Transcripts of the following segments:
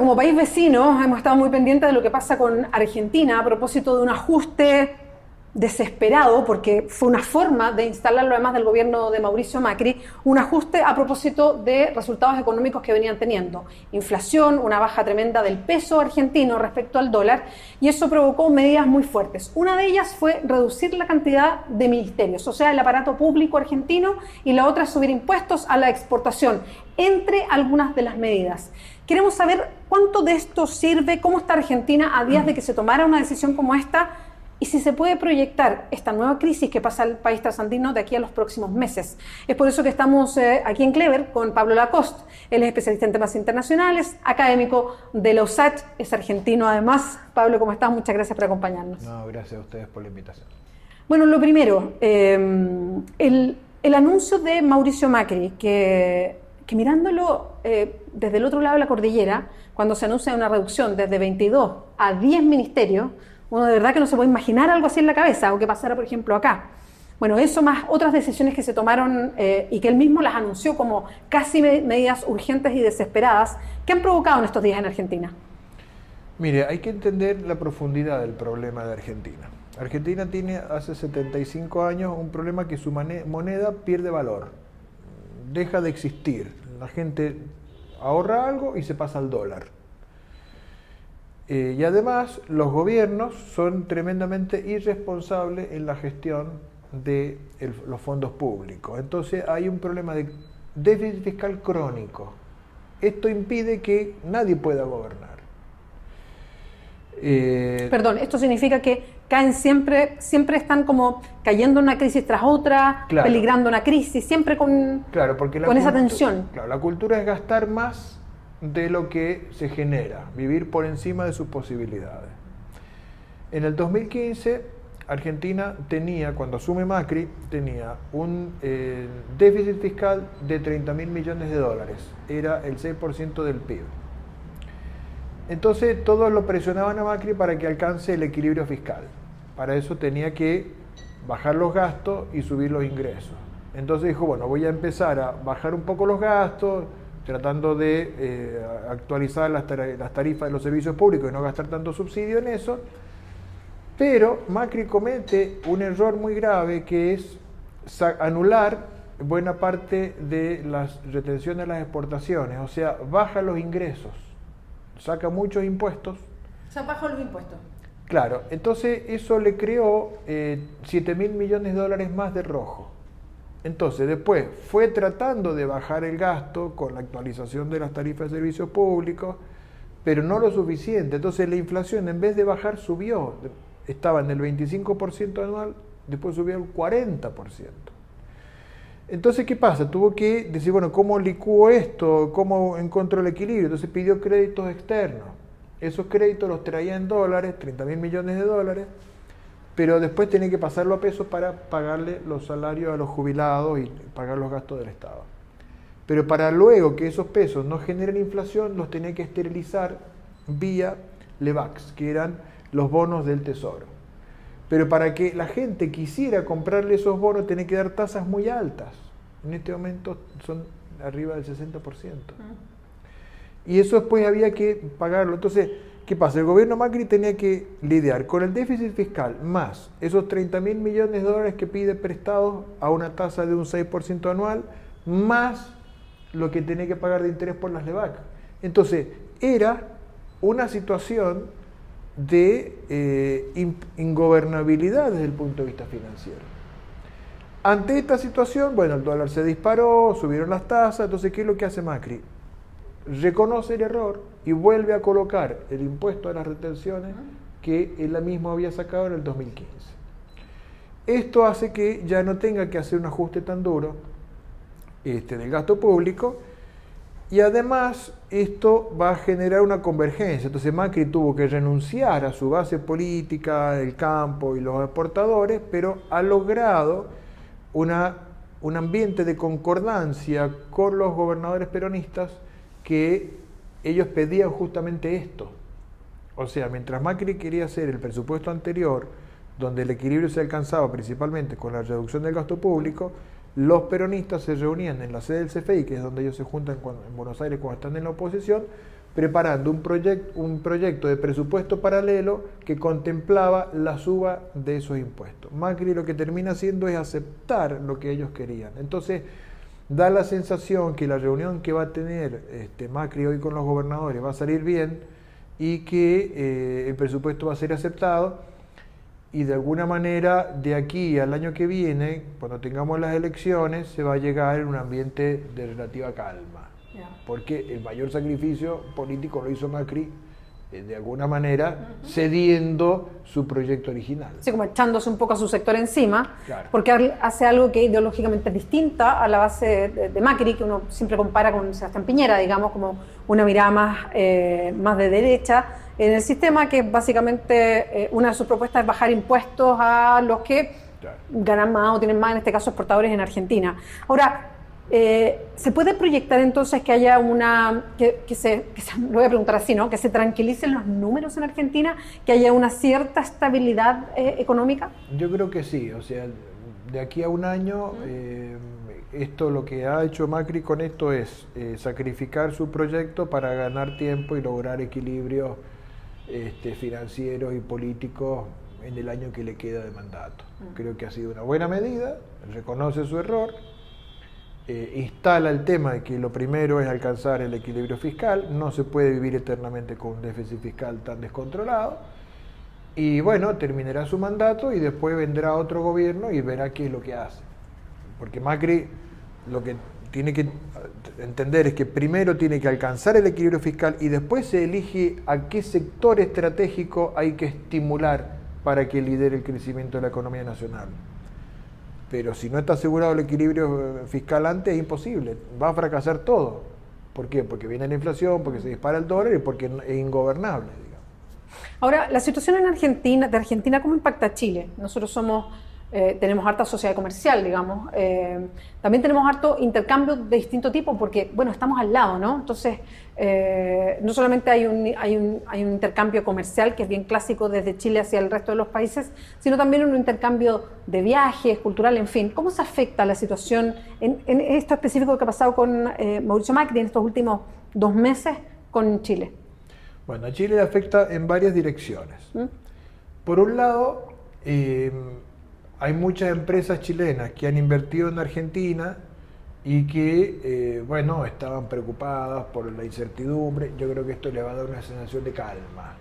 como país vecino hemos estado muy pendientes de lo que pasa con Argentina a propósito de un ajuste desesperado, porque fue una forma de instalarlo además del gobierno de Mauricio Macri, un ajuste a propósito de resultados económicos que venían teniendo. Inflación, una baja tremenda del peso argentino respecto al dólar, y eso provocó medidas muy fuertes. Una de ellas fue reducir la cantidad de ministerios, o sea, el aparato público argentino, y la otra subir impuestos a la exportación, entre algunas de las medidas. Queremos saber cuánto de esto sirve, cómo está Argentina a días de que se tomara una decisión como esta, y si se puede proyectar esta nueva crisis que pasa al país trasandino de aquí a los próximos meses. Es por eso que estamos aquí en Clever con Pablo Lacoste. Él es especialista en temas internacionales, académico de la USACH, es argentino además. Pablo, ¿cómo estás? Muchas gracias por acompañarnos. No, gracias a ustedes por la invitación. Bueno, lo primero, el anuncio de Mauricio Macri, que mirándolo desde el otro lado de la cordillera, cuando se anuncia una reducción desde 22 a 10 ministerios, uno de verdad que no se puede imaginar algo así en la cabeza, o que pasara, por ejemplo, acá. Bueno, eso más otras decisiones que se tomaron y que él mismo las anunció como casi medidas urgentes y desesperadas, que han provocado en estos días en Argentina. Mire, hay que entender la profundidad del problema de Argentina. Argentina tiene hace 75 años un problema que su moneda pierde valor, deja de existir. La gente ahorra algo y se pasa al dólar. Y además los gobiernos son tremendamente irresponsables en la gestión de los fondos públicos. Entonces hay un problema de déficit fiscal crónico. Esto impide que nadie pueda gobernar. Perdón, esto significa que caen siempre están como cayendo en una crisis tras otra, claro, peligrando una crisis, siempre con, claro, porque con esa tensión. Claro, la cultura es gastar más de lo que se genera, vivir por encima de sus posibilidades. En el 2015, Argentina tenía, cuando asume Macri, tenía un déficit fiscal de 30.000 millones de dólares, era el 6% del PIB. Entonces todos lo presionaban a Macri para que alcance el equilibrio fiscal. Para eso tenía que bajar los gastos y subir los ingresos. Entonces dijo, bueno, voy a empezar a bajar un poco los gastos, tratando de actualizar las tarifas de los servicios públicos y no gastar tanto subsidio en eso, pero Macri comete un error muy grave, que es anular buena parte de las retenciones de las exportaciones, o sea, baja los ingresos, saca muchos impuestos. O sea, baja los impuestos. Claro, entonces eso le creó 7.000 millones de dólares más de rojo. Entonces después fue tratando de bajar el gasto con la actualización de las tarifas de servicios públicos, pero no lo suficiente. Entonces la inflación, en vez de bajar, subió. Estaba en el 25% anual, después subió al 40%. Entonces, ¿qué pasa? Tuvo que decir, bueno, ¿cómo licuó esto? ¿Cómo encontró el equilibrio? Entonces pidió créditos externos. Esos créditos los traía en dólares, 30.000 millones de dólares, pero después tenía que pasarlo a pesos para pagarle los salarios a los jubilados y pagar los gastos del Estado. Pero para luego que esos pesos no generen inflación, los tenía que esterilizar vía LEVAX, que eran los bonos del Tesoro. Pero para que la gente quisiera comprarle esos bonos, tenía que dar tasas muy altas. En este momento son arriba del 60%. Y eso después había que pagarlo. Entonces, ¿qué pasa? El gobierno Macri tenía que lidiar con el déficit fiscal más esos 30.000 millones de dólares que pide prestados a una tasa de un 6% anual, más lo que tenía que pagar de interés por las LEVAC. Entonces, era una situación de ingobernabilidad desde el punto de vista financiero. Ante esta situación, bueno, el dólar se disparó, subieron las tasas. Entonces, ¿qué es lo que hace Macri? Reconoce el error y vuelve a colocar el impuesto a las retenciones que él mismo había sacado en el 2015. Esto hace que ya no tenga que hacer un ajuste tan duro del gasto público, y además esto va a generar una convergencia. Entonces Macri tuvo que renunciar a su base política, el campo y los exportadores, pero ha logrado un ambiente de concordancia con los gobernadores peronistas, que ellos pedían justamente esto. O sea, mientras Macri quería hacer el presupuesto anterior, donde el equilibrio se alcanzaba principalmente con la reducción del gasto público, los peronistas se reunían en la sede del CFI, que es donde ellos se juntan en Buenos Aires cuando están en la oposición, preparando un proyecto de presupuesto paralelo que contemplaba la suba de esos impuestos. Macri lo que termina haciendo es aceptar lo que ellos querían. Entonces, da la sensación que la reunión que va a tener Macri hoy con los gobernadores va a salir bien y que el presupuesto va a ser aceptado, y de alguna manera de aquí al año que viene, cuando tengamos las elecciones, se va a llegar en un ambiente de relativa calma. Porque el mayor sacrificio político lo hizo Macri, de alguna manera, cediendo su proyecto original. Sí, como echándose un poco a su sector encima, claro, porque hace algo que ideológicamente es distinta a la base de Macri, que uno siempre compara con Sebastián Piñera, digamos, como una mirada más de derecha en el sistema, que básicamente una de sus propuestas es bajar impuestos a los que ganan más o tienen más, en este caso, exportadores en Argentina. Ahora, ¿se puede proyectar entonces que haya lo voy a preguntar así, ¿no? Que se tranquilicen los números en Argentina, que haya una cierta estabilidad económica? Yo creo que sí, o sea, de aquí a un año, esto lo que ha hecho Macri con esto es sacrificar su proyecto para ganar tiempo y lograr equilibrios financieros y políticos en el año que le queda de mandato. Creo que ha sido una buena medida, reconoce su error, instala el tema de que lo primero es alcanzar el equilibrio fiscal, no se puede vivir eternamente con un déficit fiscal tan descontrolado, y bueno, terminará su mandato y después vendrá otro gobierno y verá qué es lo que hace. Porque Macri lo que tiene que entender es que primero tiene que alcanzar el equilibrio fiscal y después se elige a qué sector estratégico hay que estimular para que lidere el crecimiento de la economía nacional. Pero si no está asegurado el equilibrio fiscal antes, es imposible, va a fracasar todo. ¿Por qué? Porque viene la inflación, porque se dispara el dólar y porque es ingobernable, digamos. Ahora, la situación en Argentina, ¿cómo impacta a Chile? Nosotros tenemos harta sociedad comercial, digamos. También tenemos harto intercambio de distinto tipo porque, bueno, estamos al lado, ¿no? Entonces, no solamente hay un intercambio comercial que es bien clásico desde Chile hacia el resto de los países, sino también un intercambio de viajes, cultural, en fin. ¿Cómo se afecta la situación en esto específico que ha pasado con Mauricio Macri en estos últimos 2 meses con Chile? Bueno, a Chile le afecta en varias direcciones. Por un lado, hay muchas empresas chilenas que han invertido en Argentina y que, estaban preocupadas por la incertidumbre. Yo creo que esto le va a dar una sensación de calma,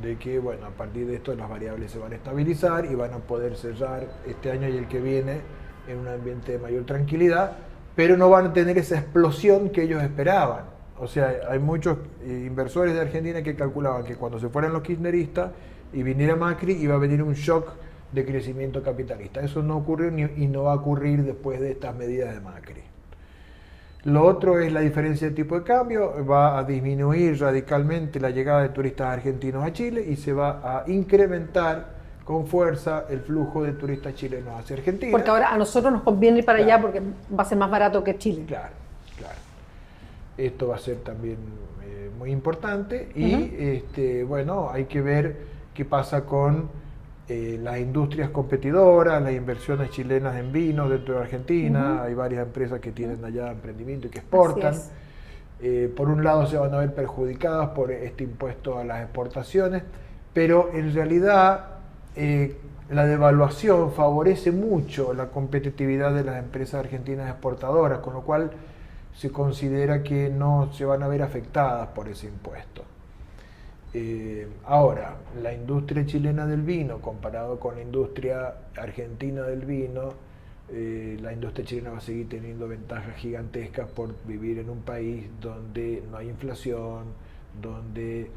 de que, a partir de esto las variables se van a estabilizar y van a poder cerrar este año y el que viene en un ambiente de mayor tranquilidad, pero no van a tener esa explosión que ellos esperaban. O sea, hay muchos inversores de Argentina que calculaban que cuando se fueran los kirchneristas y viniera Macri iba a venir un shock de crecimiento capitalista. Eso no ocurrió y no va a ocurrir después de estas medidas de Macri. Lo otro es la diferencia de tipo de cambio, va a disminuir radicalmente la llegada de turistas argentinos a Chile y se va a incrementar con fuerza el flujo de turistas chilenos hacia Argentina. Porque ahora a nosotros nos conviene ir para allá porque va a ser más barato que Chile. Claro. Esto va a ser también muy importante y hay que ver qué pasa con las industrias competidoras, las inversiones chilenas en vinos dentro de Argentina. Hay varias empresas que tienen allá emprendimiento y que exportan. Por un lado se van a ver perjudicadas por este impuesto a las exportaciones, pero en realidad la devaluación favorece mucho la competitividad de las empresas argentinas exportadoras, con lo cual se considera que no se van a ver afectadas por ese impuesto. Ahora, la industria chilena del vino, comparado con la industria argentina del vino, la industria chilena va a seguir teniendo ventajas gigantescas por vivir en un país donde no hay inflación, donde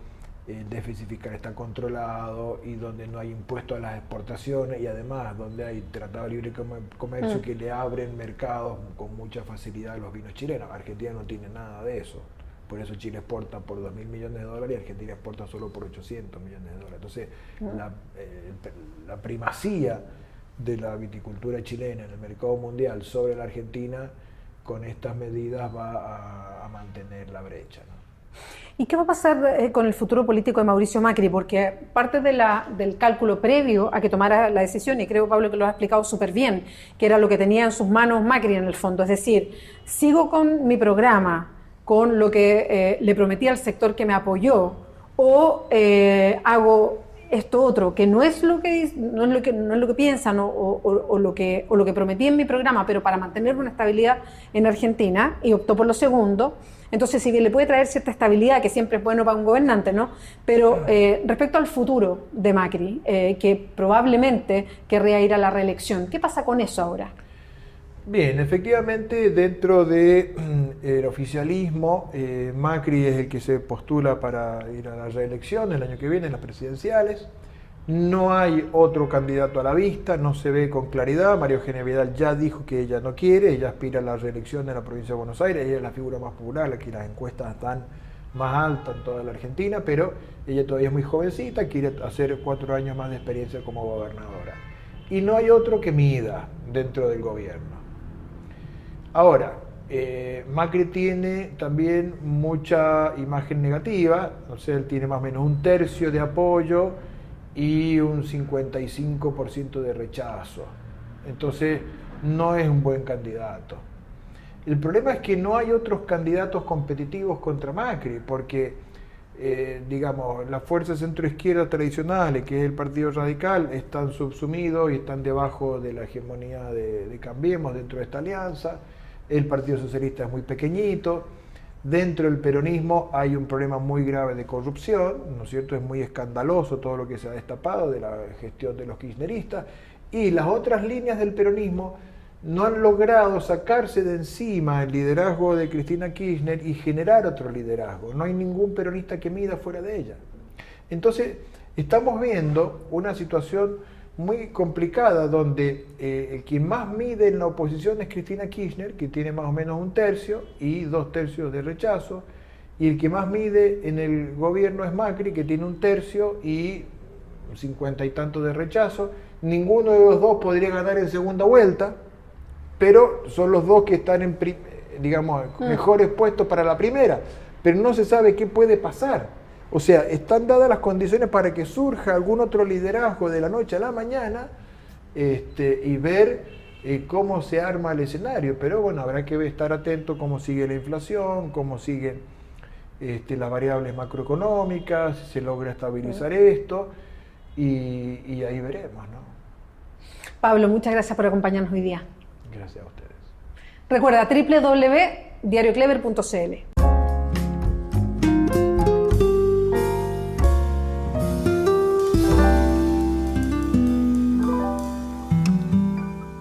el déficit fiscal está controlado y donde no hay impuesto a las exportaciones y además donde hay tratado de libre comercio que le abren mercados con mucha facilidad a los vinos chilenos. Argentina no tiene nada de eso. Por eso Chile exporta por $2.000 millones y Argentina exporta solo por $800 millones. Entonces, la primacía de la viticultura chilena en el mercado mundial sobre la Argentina, con estas medidas va a mantener la brecha, ¿no? ¿Y qué va a pasar con el futuro político de Mauricio Macri? Porque parte del cálculo previo a que tomara la decisión, y creo, Pablo, que lo has explicado súper bien, que era lo que tenía en sus manos Macri en el fondo, es decir, sigo con mi programa, con lo que le prometí al sector que me apoyó, o hago esto otro, que no es lo que piensan o lo que prometí en mi programa, pero para mantener una estabilidad en Argentina, y optó por lo segundo. Entonces, si bien le puede traer cierta estabilidad, que siempre es bueno para un gobernante, ¿no? Pero respecto al futuro de Macri, que probablemente querría ir a la reelección, ¿qué pasa con eso ahora? Bien, efectivamente, dentro del oficialismo, Macri es el que se postula para ir a la reelección el año que viene, en las presidenciales. No hay otro candidato a la vista, no se ve con claridad. María Eugenia Vidal ya dijo que ella no quiere, ella aspira a la reelección en la provincia de Buenos Aires, ella es la figura más popular, aquí las encuestas están más altas en toda la Argentina, pero ella todavía es muy jovencita, quiere hacer 4 años más de experiencia como gobernadora. Y no hay otro que mida dentro del gobierno. Ahora, Macri tiene también mucha imagen negativa, o sea, él tiene más o menos 1/3 de apoyo y un 55% de rechazo. Entonces, no es un buen candidato. El problema es que no hay otros candidatos competitivos contra Macri, porque, digamos, las fuerzas centroizquierda tradicionales, que es el Partido Radical, están subsumidos y están debajo de la hegemonía de Cambiemos dentro de esta alianza. El Partido Socialista es muy pequeñito. Dentro del peronismo hay un problema muy grave de corrupción, ¿no es cierto? Es muy escandaloso todo lo que se ha destapado de la gestión de los kirchneristas. Y las otras líneas del peronismo no han logrado sacarse de encima el liderazgo de Cristina Kirchner y generar otro liderazgo. No hay ningún peronista que mida fuera de ella. Entonces, estamos viendo una situación muy complicada donde quien más mide en la oposición es Cristina Kirchner, que tiene más o menos 1/3 y 2/3 de rechazo, y el que más mide en el gobierno es Macri, que tiene 1/3 y 50 y tanto de rechazo. Ninguno de los dos podría ganar en segunda vuelta, pero son los dos que están en, digamos, mejores puestos para la primera, pero no se sabe qué puede pasar. O sea, están dadas las condiciones para que surja algún otro liderazgo de la noche a la mañana, y ver cómo se arma el escenario. Pero bueno, habrá que estar atento cómo sigue la inflación, cómo siguen las variables macroeconómicas, si se logra estabilizar esto, y ahí veremos, ¿no? Pablo, muchas gracias por acompañarnos hoy día. Gracias a ustedes. Recuerda www.diarioclever.cl.